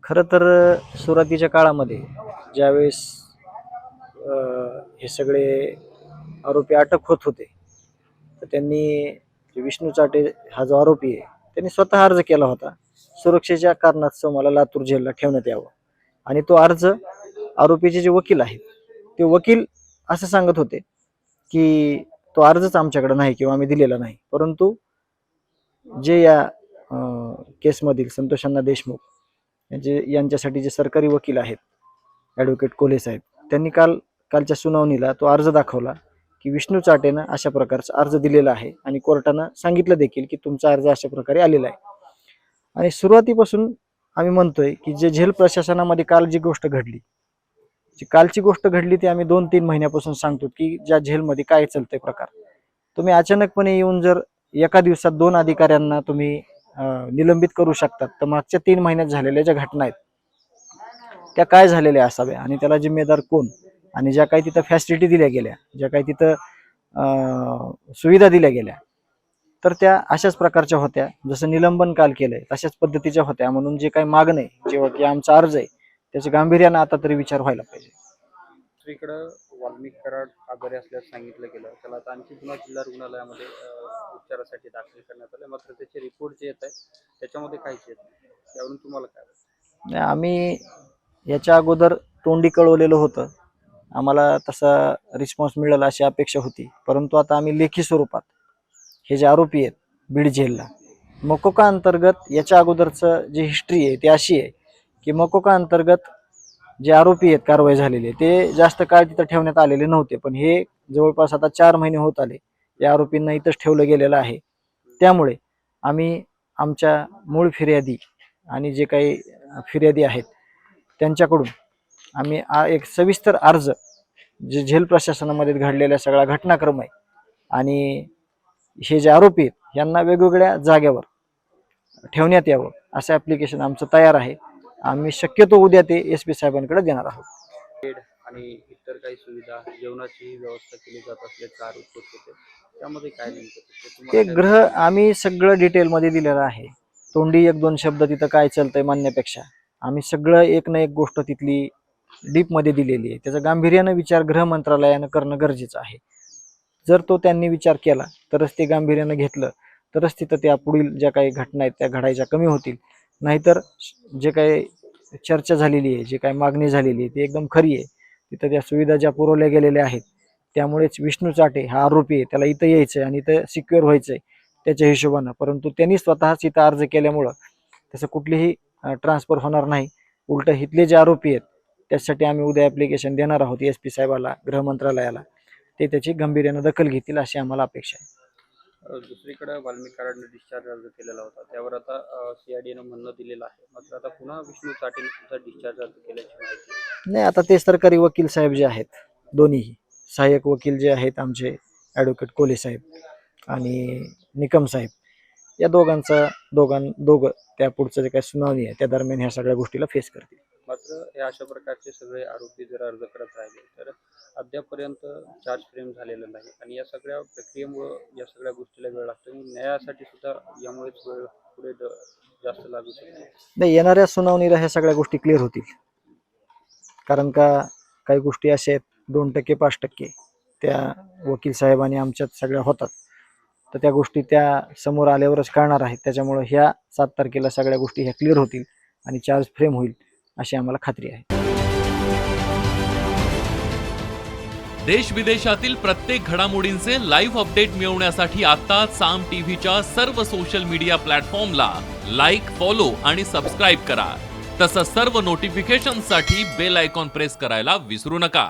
खरं तर सुरुवातीच्या काळामध्ये ज्यावेळेस हे सगळे आरोपी अटक होत होते, तर त्यांनी विष्णू चाटे हा जो आरोपी आहे त्यांनी स्वतः अर्ज केला होता सुरक्षेच्या कारणास्तव मला लातूर जेलला ठेवण्यात यावं. आणि तो अर्ज आरोपीचे जे वकील आहेत ते वकील असं सांगत होते की तो अर्जच आमच्याकडे नाही किंवा आम्ही दिलेला नाही. परंतु जे या केसमधील संतोषांना देशमुख यांच्यासाठी जे सरकारी वकील आहेत ॲडव्होकेट कोल्हे साहेब, त्यांनी कालच्या सुनावणीला तो अर्ज दाखवला की विष्णू चाटेनं अशा प्रकारचा अर्ज दिलेला आहे आणि कोर्टानं सांगितलं देखील की तुमचा अर्ज अशा प्रकारे आलेला आहे. आणि सुरुवातीपासून आम्ही म्हणतोय की जे झेल प्रशासनामध्ये काल जी गोष्ट घडली, जी कालची गोष्ट घडली ती आम्ही 2-3 महिन्यापासून सांगतो की ज्या झेलमध्ये काय चालतंय प्रकार. तुम्ही अचानकपणे येऊन जर एका दिवसात 2 अधिकाऱ्यांना तुम्ही निलंबित करू शकतात, तर मागच्या 3 महिन्यात झालेल्या ज्या घटना आहेत त्या काय झालेल्या असाव्या आणि त्याला जिम्मेदार कोण, आणि ज्या काही तिथं फॅसिलिटी दिल्या गेल्या, ज्या काही तिथं सुविधा दिल्या गेल्या, तर त्या अशाच प्रकारच्या होत्या. जसं निलंबन काल केलंय तशाच पद्धतीच्या होत्या. म्हणून जे काही मागणं आहे, जेव्हा की आमचा अर्ज आहे, त्याच्या गांभीर्यानं आता तरी विचार व्हायला पाहिजे. दुसरीकडं वाल्मिक कराड आजारी असल्यास सांगितलं गेलं, त्याला आता आणखी पुन्हा जिल्हा रुग्णालयामध्ये उपचारासाठी दाखल करण्यात आलं. मात्र त्याचे रिपोर्ट जे येत आहेत त्याच्यामध्ये काहीच येत नाही. त्यावरून तुम्हाला काय वाटतं? आम्ही याच्या अगोदर तोंडी कळवलेलं होतं, आम्हाला तसा रिस्पॉन्स मिळेल अशी अपेक्षा होती. परंतु आता आम्ही लेखी स्वरूपात हे जे आरोपी आहेत बीड जेलला मकोका अंतर्गत याच्या अगोदरचं जी हिस्ट्री आहे ती अशी आहे की मकोका अंतर्गत जे आरोपी आहेत कारवाई झालेले ते जास्त काळ तिथं ठेवण्यात आलेले नव्हते. पण हे जवळपास आता 4 महिने होत आले या आरोपींना इथंच ठेवलं गेलेलं आहे. त्यामुळे आम्ही आमच्या मूळ फिर्यादी आणि जे काही फिर्यादी आहेत त्यांच्याकडून आम्ही एक सविस्तर अर्ज, जे झेल प्रशासनामध्ये घडलेल्या सगळा घटनाक्रम आहे आणि हे जे आरोपी आहेत यांना वेगवेगळ्या जागेवर ठेवण्यात यावं असं ॲप्लिकेशन आमचं तयार आहे. आम्ही शक्यतो उद्या ते SP साहेबांकडे देणार आहोत. बेड आणि इतर काही सुविधा, जेवणाची व्यवस्था केली जात असल्याचा आरोप होत होते, त्यामध्ये काय नेमकं ते ग्रह आम्ही सगळं डिटेलमध्ये दिलेलं आहे. तोंडी 1-2 शब्द तिथं काय चालतंय म्हणण्यापेक्षा आम्ही सगळं एक ना एक गोष्ट तिथली डीपमध्ये दिलेली आहे. त्याचा गांभीर्यानं विचार गृह मंत्रालयानं करणं गरजेचं आहे. जर तो त्यांनी विचार केला तरच ते गांभीर्यानं घेतलं तरच तिथं त्या पुढील ज्या काही घटना आहेत त्या घडायच्या कमी होतील. नाहीतर जे काही चर्चा झालेली आहे, जे काही मागणी झालेली आहे ती एकदम खरी आहे. तिथं त्या सुविधा ज्या पुरवल्या गेलेल्या आहेत त्यामुळेच विष्णू चाटे हा आरोपी आहे, त्याला इथं यायचं आहे आणि इथं सिक्युअर व्हायचं आहे त्याच्या हिशोबानं. परंतु त्यांनी स्वतःच इथं अर्ज केल्यामुळं त्याचं कुठलीही ट्रान्सफर होणार नाही. उलटं इथले जे आरोपी आहेत त्यासाठी आम्ही उद्या ॲप्लिकेशन देणार आहोत SP साहेबाला, गृह मंत्रालयाला. ते त्याची गांभीर्यानं दखल घेतील अशी आम्हाला अपेक्षा आहे. दुसरीकडे वाल्मिक कराडने डिस्चार्ज अर्ज केलेला होता, त्यावर आता CIDनं म्हणणं दिलेलं आहे. मात्र आता पुन्हा विष्णू चाटेने सुद्धा डिस्चार्ज अर्ज केल्याची माहिती. नाही, आता ते सरकारी वकील साहेब जे आहेत दोन्हीही सहाय्यक वकील जे आहेत आमचे ॲडव्होकेट कोल्हे साहेब आणि निकम साहेब, या दोघं त्या पुढचं जे काही सुनावणी आहे त्या दरम्यान ह्या सगळ्या गोष्टीला फेस करतील. मात्र हे अशा प्रकारचे सगळे आरोपी जर अर्ज करत राहिले तर अद्यापर्यंत चार्ज फ्रेम झालेला नाही आणि या सगळ्या प्रक्रियेमुळं या सगळ्या गोष्टीला वेळ लागतो. न्यायासाठी सुद्धा यामुळेच वेळ पुढे जास्त लागू शकतो. नाही, येणाऱ्या सुनावणीला ह्या सगळ्या गोष्टी क्लिअर होतील. कारण का काही गोष्टी अशा आहेत 2% 5% त्या वकील साहेबांनी आमच्यात सगळ्या होतात, तर त्या गोष्टी त्या समोर आल्यावरच कळणार आहेत. त्याच्यामुळं ह्या 7 तारखेला सगळ्या गोष्टी ह्या क्लिअर होतील आणि चार्ज फ्रेम होईल अशी आम्हाला खात्री आहे. देश विदेशातील प्रत्येक घडामोडींचे लाईव्ह अपडेट मिळवण्यासाठी आता साम टीव्हीच्या सर्व सोशल मीडिया प्लॅटफॉर्मला लाईक, फॉलो आणि सबस्क्राईब करा. तसंच सर्व नोटिफिकेशनसाठी बेल आयकॉन प्रेस करायला विसरू नका.